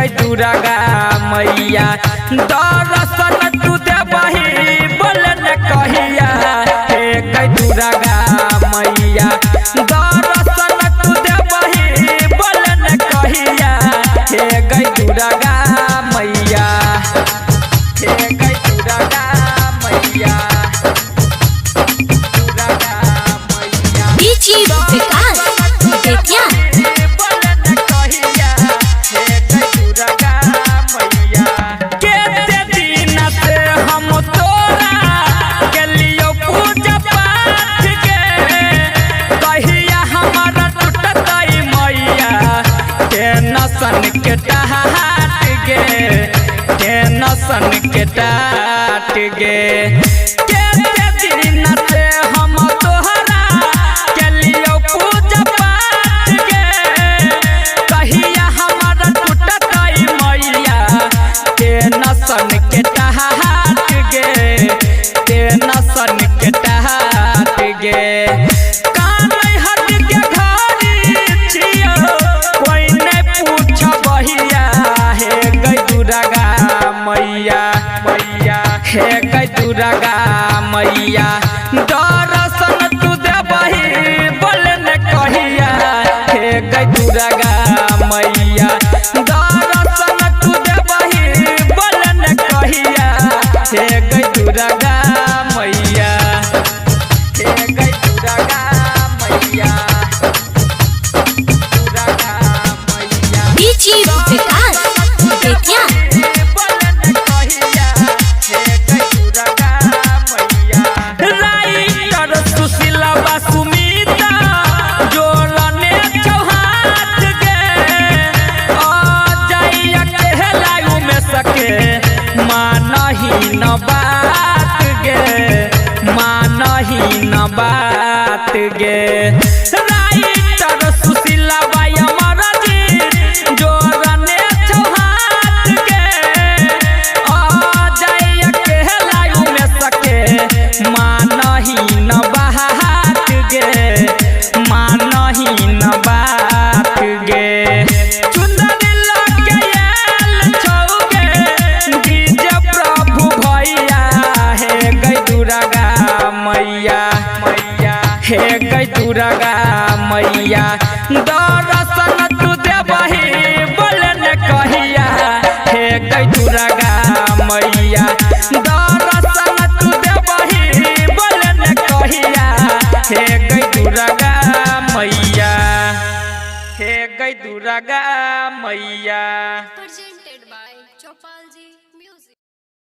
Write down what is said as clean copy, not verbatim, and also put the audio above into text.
गई दुर्गा मैया दर्शन तू देबही बोल न कहिया हे गई दुर्गा मैया दर्शन तू देबही बोल न कहिया हे गई दुर्गा मैया हे गई दुर्गा मैया डीजे विकास बेतिया सन के टाट गे केते दिन से हम तोहरा के लियो पूजा पाठ गे कहिया हमारा टूटतई मैया के नसन के टाट गे के नसन के टाट गे हे गई दुर्गा मैया दर्शन तू देबही बोल न कहिया हे गई दुर्गा मैया दर्शन तू देबही बोल न कहिया हे गई दुर्गा मैया हे गई दुर्गा मैया दुर्गा मैया डीजे विकास बेतिया मानही न बात गे मानही न बात गे राइटर सुशीला बाई अमर जी जोरने चौहान गे अजय कहलायु में सके मानही न बात गे मानही न बात गे हे गई दुर्गा मैया दर्शन तू देबही बोल न कहिया हे गई दुर्गा मैया दर्शन तू देबही बोल न कहिया हे गई दुर्गा मैया हे गई दुर्गा मैया।